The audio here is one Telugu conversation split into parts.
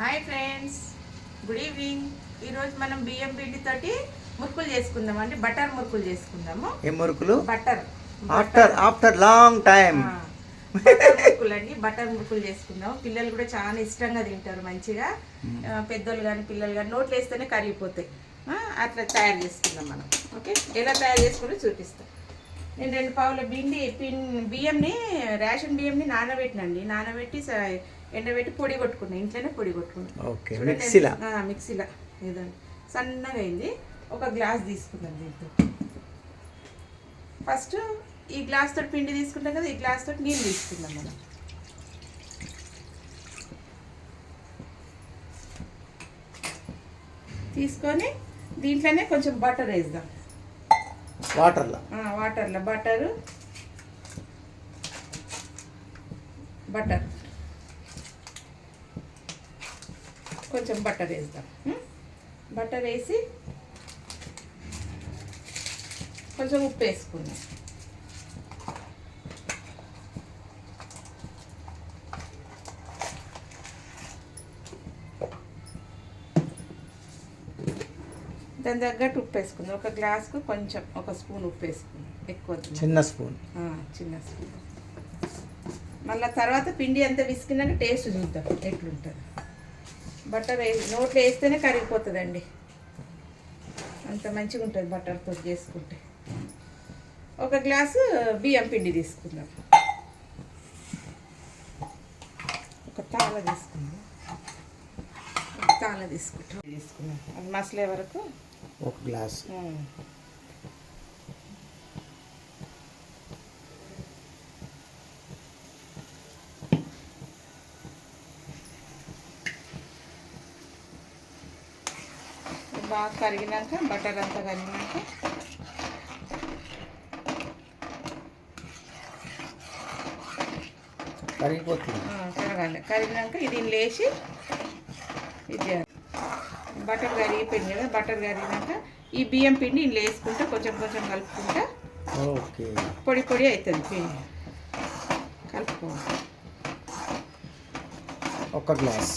Hi friends, good evening. ఈరోజు మనం బియ్యం పిండి తోటి మురుకులు చేసుకుందాం అండి. బటర్ మురుకులు చేసుకుందాము. ఏం మురుకులు? Butter after long time butter మురుకులు అండి. బటర్ మురుకులు చేసుకుందాం. పిల్లలు కూడా చాలా ఇష్టంగా తింటారు మంచిగా. పెద్దోళ్ళు కానీ పిల్లలు కానీ నోట్లు వేస్తేనే కరిగిపోతాయి. అట్లా తయారు చేసుకుందాం మనం. ఓకే, ఎలా తయారు చేసుకుంటే చూపిస్తాం. నేను 2 పావుల బియ్యంని రేషన్ బియ్యంని నానబెట్టినండి. నానబెట్టి ఎండబెట్టి పొడి కొట్టుకున్నాను. ఇంట్లోనే పొడి కొట్టుకున్నాను. మిక్సీలో ఏదండి సన్నగా అయింది. ఒక గ్లాస్ తీసుకున్నాను. దీంతో ఫస్ట్ ఈ గ్లాస్ తోటి పిండి తీసుకుంటాం కదా, ఈ గ్లాస్ తోటి నీళ్ళు తీసుకుందాం మనం. తీసుకొని దీంట్లోనే కొంచెం బటర్ వేద్దాం. వాటర్లో బటర్ కొంచెం బటర్ వేద్దాం. బటర్ వేసి కొంచెం ఉప్పు వేసుకుందాం. దాని తగ్గట్టు ఉప్పు వేసుకుందాం. ఒక గ్లాస్కు కొంచెం ఒక స్పూన్ ఉప్పు వేసుకుందాం. ఎక్కువ చిన్న స్పూన్. మళ్ళీ తర్వాత పిండి అంతా విసికినాక టేస్ట్ చూద్దాం ఎట్లుంటుంది. బటర్ వేసి నోట్లో వేస్తేనే కరిగిపోతుందండి. అంత మంచిగా ఉంటుంది బటర్తో చేసుకుంటే. ఒక గ్లాసు బియ్యం పిండి తీసుకుందాం. ఒక తాళ తీసుకుందాం. తీసుకున్నాం. అది మసలే వరకు ఒక గ్లాస్. బాగా కరిగినాక బటర్ అంతా కరిగినాక కరిగినాక ఇది లేచి ఇది బటర్ కరిగిపోయింది కదా. బటర్ కరిగినాక ఈ బియ్యం పిండి ఇంట్లో వేసుకుంటే కొంచెం కొంచెం కలుపుకుంటా పొడి పొడి అవుతుంది. పిండి కలుపుకోవాలి. ఒక గ్లాస్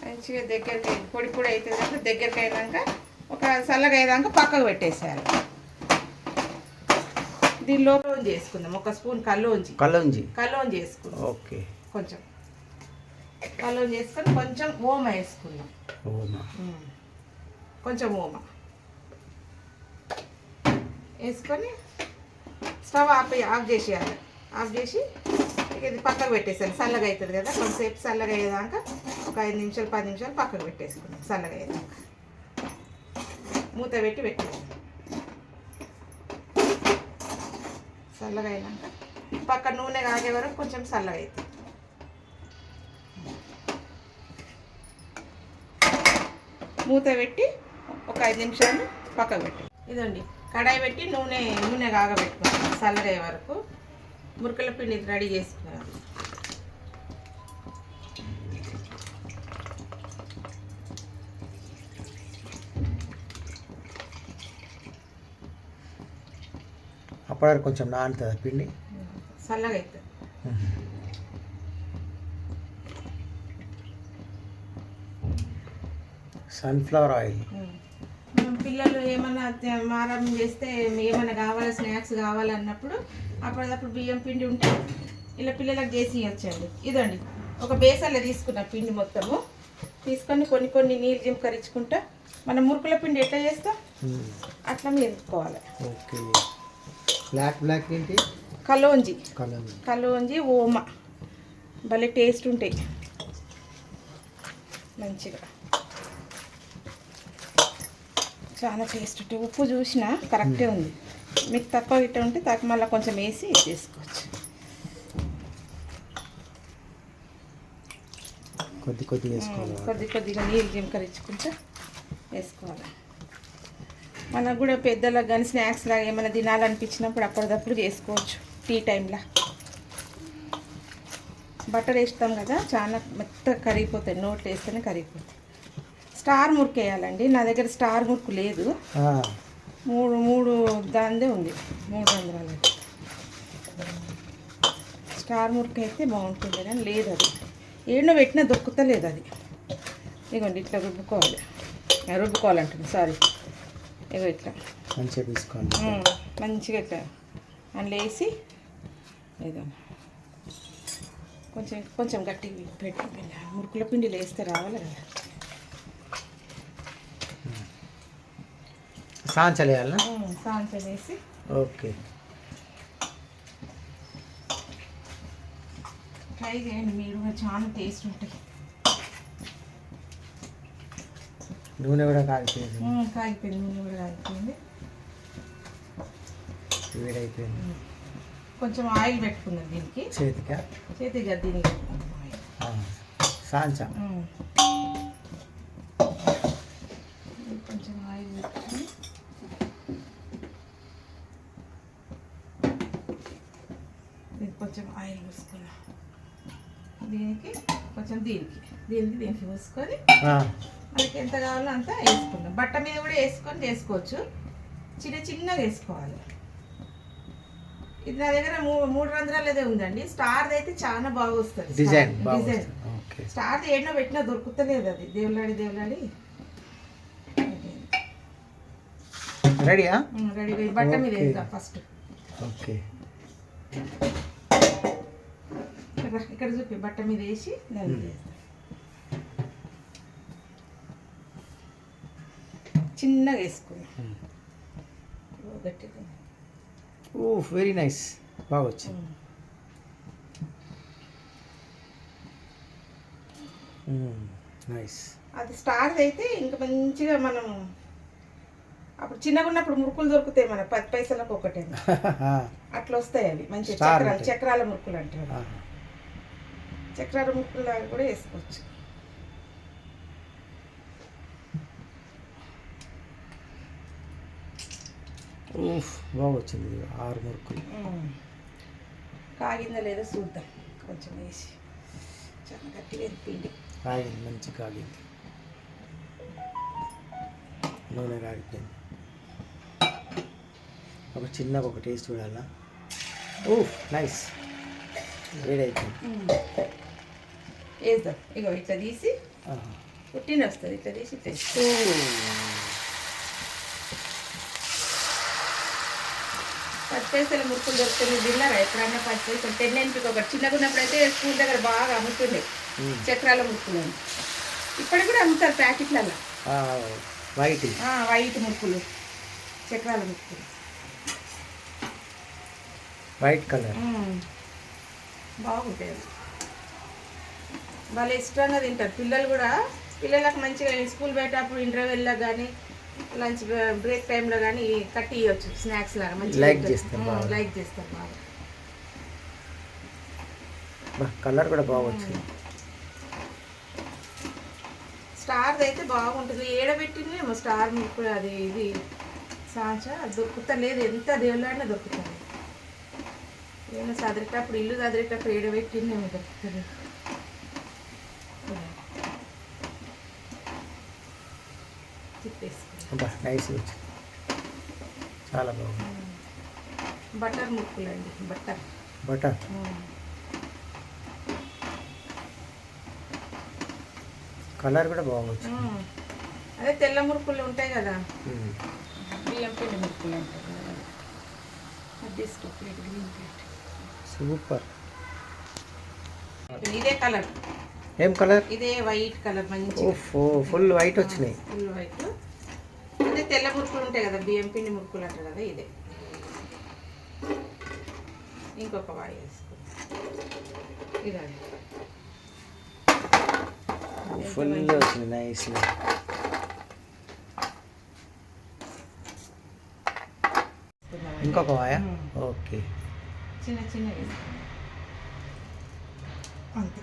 మంచిగా దగ్గరికి పొడి పొడి అవుతుంది కదా. దగ్గరికి అయినాక ఒక చల్లగా అయ్యాక పక్కకు పెట్టేసేయాలి. దీనిలో చేసుకుందాం. ఒక స్పూన్ కల్లోంజి చేసుకుందాం. ఓకే, కొంచెం కల్లోంజి చేసుకొని కొంచెం ఓమ వేసుకుందాం. కొంచెం ఓమ వేసుకొని స్టవ్ ఆఫ్ చేసేయాలి. ఆఫ్ చేసి ఇది పక్కకు పెట్టేసాను. చల్లగా అవుతుంది కదా. కొంతసేపు చల్లగా అయ్యేదాకా ఒక 5 నిమిషాలు 10 నిమిషాలు పక్కకు పెట్టేసుకున్నాం. చల్లగా అయ్యేదాకా మూత పెట్టి పెట్టేసాం. చల్లగా అయినాక పక్క నూనె కాగే వరకు కొంచెం చల్లగా అవుతుంది. మూత పెట్టి ఒక 5 నిమిషాలు పక్కకు పెట్టి ఇదండి కడాయి పెట్టి నూనె కాగబెట్టుకున్నాం. చల్లగా అయ్యే వరకు మురుకుల పిండి రెడీ చేసుకున్నాను. అప్పటివరకు కొంచెం నానుతుంది పిండి, చల్లగా అవుతుంది. Sunflower oil. పిల్లలు ఏమన్నా మారం చేస్తే ఏమైనా కావాలి, స్నాక్స్ కావాలన్నప్పుడు అప్పటిదప్పుడు బియ్యం పిండి ఉంటే ఇలా పిల్లలకు చేసి ఇవ్వచ్చండి. ఇదండి ఒక బేసన్లో తీసుకున్న పిండి మొత్తము తీసుకొని కొన్ని నీళ్ళు జింకరించుకుంటా మనం మురుకుల పిండి ఎట్లా చేస్తాం అట్లా మెదుపుకోవాలి. ఓకే, బ్లాక్ ఏంటి? కలోంజి ఓమ భలే టేస్ట్ ఉంటాయి మంచిగా. చాలా టేస్ట్ ఉంటాయి. ఉప్పు చూసినా కరెక్టే ఉంది. మీకు తక్కువ ఇట్లా ఉంటే మళ్ళీ కొంచెం వేసి చేసుకోవచ్చు. కొద్దిగా నీళ్ళు జింకరించుకుంటా వేసుకోవాలి. మనకు కూడా పెద్దలకు కానీ స్నాక్స్ లాగా ఏమైనా తినాలనిపించినప్పుడు అప్పటిదప్పుడు చేసుకోవచ్చు. టీ టైంలో బటర్ వేస్తాం కదా, చాలా మెత్తగా కరిగిపోతాయి. నోట్లో వేస్తేనే కరిగిపోతాయి. స్టార్ మురుకు వేయాలండి. నా దగ్గర స్టార్ మురుకు లేదు. మూడు దాందే ఉంది. 3 రంధ్రాలు స్టార్ మురికి అయితే బాగుంటుంది కానీ లేదు అది ఏడో పెట్టినా దొక్కుతలేదు అది. ఇగోండి ఇట్లా రుబ్బుకోవాలంటుంది సారీ. ఇగో ఇట్లా మంచిగా తీసుకోండి. మంచిగా ఇట్లా అందులో వేసి ఏదో కొంచెం కొంచెం గట్టిగా పెట్టి మురుకుల పిండిలో వేస్తే రావాలి కదా. సాంచలు వేయాలా? సాంచలు వేసి ఓకే. ట్రై చేయండి మీరు, చాలా టేస్ట్ ఉంటాయి. నూనె కూడా కాగిపోయింది. కాగిపోయింది, నూనె కూడా కాగిపోయింది, వేడైపోయింది. కొంచెం ఆయిల్ పెట్టుకున్నాం దీనికి. చేతిగా దీనికి సాంచా కొంచెం ఆయిల్ పెట్టుకుని దీనికి కొంచెం ఆయిల్ పోసుకున్నాం. దీనికి కొంచెం దీనికి పోసుకొని మనకి ఎంత కావాలో అంత వేసుకుందాం. బట్ట మీద కూడా వేసుకొని చేసుకోవచ్చు, చిన్నగా వేసుకోవాలి. ఇది నా దగ్గర 3 రంధ్రాలదే ఉందండి. స్టార్ది అయితే చాలా బాగా వస్తుంది. డిజైన్ స్టార్ది ఏడో పెట్టినా దొరుకుతలేదు, అది దేవులాడి రెడీయా? రెడీ. బట్ట మీద వేద్దాం ఫస్ట్. ఓకే, ఇక్కడ చూపి బట్ట మీద వేసి దాని మీద వేద్దాం. చిన్నగా వేసుకున్నాం. గట్టిగా వెరీ నైస్, బాగా వచ్చింది. నైస్. అది స్టార్ది అయితే ఇంకా మంచిగా మనం అప్పుడు చిన్నగా ఉన్నప్పుడు మురుకులు దొరుకుతాయి మన 10 పైసలకు ఒకటే, అట్లా వస్తాయి అవి మంచి చక్రాల మురుకులు అంటారు. చక్రాల మురుకులు కూడా వేసుకోవచ్చు. బాగా వచ్చింది. 6 మురుకులు. కాగిందా లేదా చూద్దాం. కొంచెం వేసి చాలా గట్టిగా పిండి కాగింది, మంచి కాగింది. నూనె కాగిపోయింది. ఒక చిన్నగా ఒక టేస్ట్ చూడాలా. నైస్, వేడైపోయింది. వేద్దాం. ఇగో ఇట్లా తీసి పుట్టిన వస్తుంది, ఇట్లా తీసి టేస్ట్. 10 పైసల మురుకులు దొరుకుతుంది. తిన్నారా ఎప్పుడన్నా? 10 పైసలు 10 ఎంపీకి ఒకటి. చిన్నగా ఉన్నప్పుడు అయితే స్కూల్ దగ్గర బాగా అమ్ముతుండే చక్రాల మురుకులు. ఇప్పటికి కూడా అమ్ముతారు ప్యాకెట్లలో. వైట్ మురుకులు, చక్రాల మురుకులు, వైట్ కలర్ బాగుంటాయి. వాళ్ళు ఇష్టంగా తింటారు పిల్లలు కూడా. పిల్లలకు మంచిగా స్కూల్ పెట్టేటప్పుడు ఇంటర్వెల్లో కానీ లంచ్ బ్రేక్ టైంలో కానీ కట్టి ఇవ్వచ్చు స్నాక్స్ లాగా. మంచిగా లైక్ చేస్తారు బాగా. కలర్ కూడా బాగా వచ్చింది. స్టార్ది అయితే బాగుంటుంది. ఏడబెట్టిందేమో స్టార్ మురుకు. అది ఇది సాంచా దొరుకుతలేదు, ఎంత దేవుళ్ళాడినా దొరుకుతుంది. ఏమైనా చదివేటప్పుడు ఇల్లు చదివేటప్పుడు ఏడబెట్టిందేమో దొరుకుతుంది. నైస్ వచ్చింది, చాలా బాగుంది. బటర్ మురుకులు అండి. బటర్ కలర్ కూడా బాగుంది. అదే తెల్ల మురుకులు ఉంటాయి కదా, బియ్యం పిండి మురుకులు అంటారు. సూపర్. ఇదే కలర్. ఏం కలర్? ఇదే వైట్ కలర్. మంచి ఫుల్ వైట్ వచ్చినాయి. Full white. అదే తెల్ల మురుకులు ఉంటాయి కదా, బియ్యం పిండి మురుకులు అంటారు కదా, ఇదే. ఇంకొక వాయి వేసుకో. ఇదే ఫుల్ వచ్చింది. నైస్. ఇంకొక వాయా? ఓకే. చిన్న అంతే.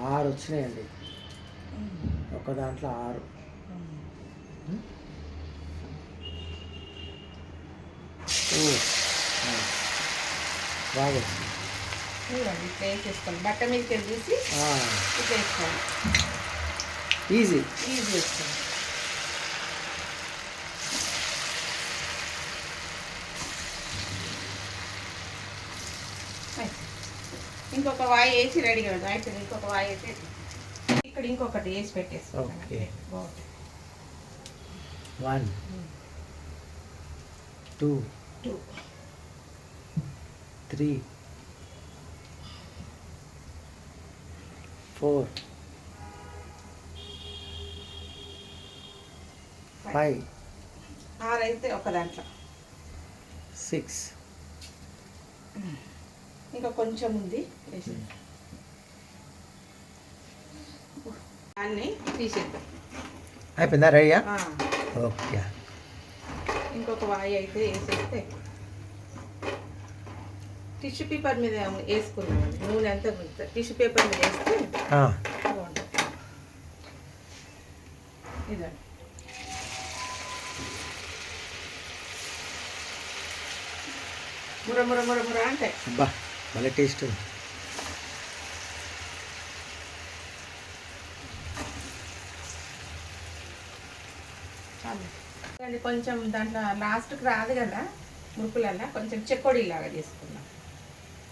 ఆరు వచ్చినాయండి, ఒక దాంట్లో 6. బాగా వచ్చింది. ఇదిగోండి ఇట్లా వేసేసుకోండి. బట్ట మీదకి వెళ్ళి తీసి ఇట్లా వేసుకోండి. ఈజీ. ఈజీ వేసుకోండి. ఇంకొక వాయి వేసి రెడీగా ఉంది. అయితే ఇంకొక వాయి వేసి ఇక్కడ ఇంకొకటి వేసి పెట్టేసుకోండి. ఓకే. బాగుంటుంది. 1 2 2 3 4 5 6 అయితే ఒక దాంట్లో 6 ఇంకా కొంచెం ఉంది వేసి అన్నీ తీసేద్దాం. అయిపోయిందా? రెడీయా? ఆ, ఓకే. ఇంకొక వాయి అయితే వేసేస్తే టిష్యూ పేపర్ మీద వేసుకున్నామండి. నూనె అంతా టిష్యూ పేపర్ మీద వేస్తే బాగుంటుంది. ఇదండి. ముర ముర ముర ముర అంటే అబ్బా భలే టేస్ట్. అది కొంచెం దాంట్లో లాస్ట్కి రాదు కదా మురుకులల్లా, కొంచెం చెక్కోడీలాగా చేసుకున్నాం.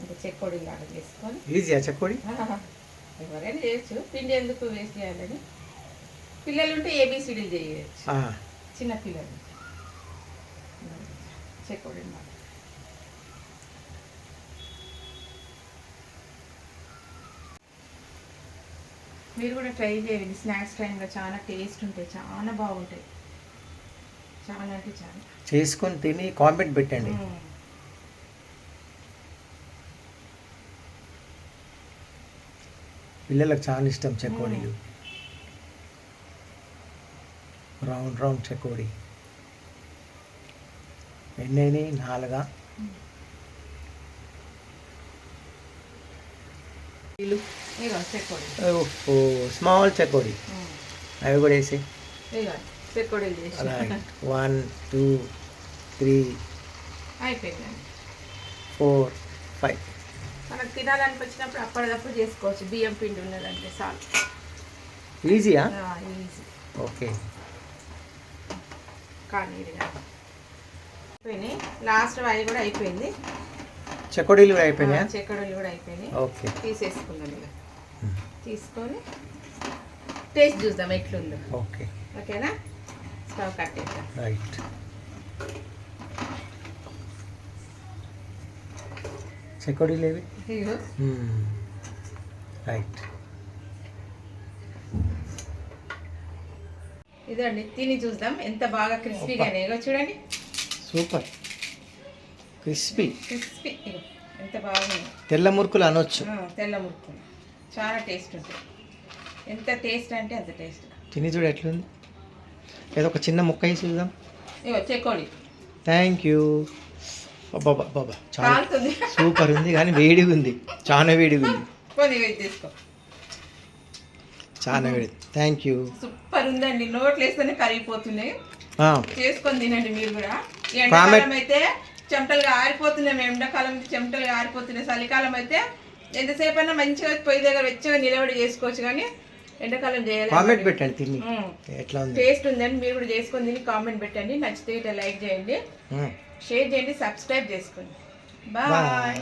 ఇంకా చెక్కోడీలాగా చేసుకొని ఈజీయా చెక్కోడి? ఎవరైనా చేయొచ్చు. పిండి ఎందుకు వేస్ట్ చేయాలని. పిల్లలు ఉంటే ఏబిసిడీలు చేయవచ్చు. చిన్న పిల్లలు చెక్కోడీ మాట. మీరు కూడా ట్రై చేయండి. స్నాక్స్ టైంలో చాలా టేస్ట్ ఉంటాయి, చాలా బాగుంటాయి. చాలా అంటే చాలా. చేసుకొని తిని కామెంట్ పెట్టండి. పిల్లలకు చాలా ఇష్టం చెకోడీలు. Round round chekodi. ఎన్నైనా 4 చెక్కోడీ. ఓ స్మాల్ చెకోడి. అవి కూడా వేసి చెక్కోడీలు చేసి 1 2 3 అయిపోయిందండి. 4 5. మనకు తినాలనిపించినప్పుడు అప్పటిదప్పుడు చేసుకోవచ్చు. బియ్యం పిండి ఉన్నదంటే చాలు. ఈజీయా? ఈజీ. ఓకే. కానీ ఇది అయిపోయినాయి. లాస్ట్ అవి కూడా అయిపోయింది. చెకోడీలు కూడా అయిపోయినాయా? చెక్కడీలు కూడా అయిపోయినాయి. ఓకే. తీసేసుకుందాం. ఇలా తీసుకొని టేస్ట్ చూద్దాం ఎట్లుందో. ఓకే. ఓకేనా? స్టవ్ కట్టేద్దాం. రైట్. చెకోడీలు ఏవి? ఇగో రైట్. ఇదండి, తిని చూద్దాం ఎంత బాగా క్రిస్పీగా ఇగో చూడండి. Super crispy. క్రిస్పీ ఇగో ఎంత బాగుంది. తెల్ల మురుకులు అనొచ్చు. తెల్ల మురుకులు చాలా టేస్ట్ ఉంటుంది. ఎంత టేస్ట్ అంటే అంత టేస్ట్. తిని చూడు ఎట్లుంది. ఏదో ఒక చిన్న ముక్క వేసి చూద్దాం. ఇగో చెకోడి. Thank you. బాబా బాబా చాలా కాలుతుంది. సూపర్ ఉంది కానీ వేడిగా ఉంది. చాలా వేడిగా ఉంది. కొన్ని వేడి తీసుకో. చాలా వేడి. Thank you. సూపర్ ఉందండి. నోట్లు వేస్తేనే కరిగిపోతున్నాయి. చేసుకొని తినండి మీరు కూడా. ఎండాకాలం అయితే చెమటలుగా ఆరిపోతున్నాయి. ఎండాకాలం చెమటలుగా ఆరిపోతున్నాయి. చలికాలం అయితే ఎంతసేపు అయినా మంచిగా పొయ్యి దగ్గర వెచ్చగా నిలబడి చేసుకోవచ్చు. కానీ ఎండాకాలం చేయాలి. కామెంట్ పెట్టండి తిని ఎట్లా ఉంది, టేస్ట్ ఉందని. మీరు కూడా చేసుకొని తిని కామెంట్ పెట్టండి. నచ్చితే ఇట్లా లైక్ చేయండి, షేర్ చేయండి, సబ్స్క్రైబ్ చేసుకోండి. బాయ్.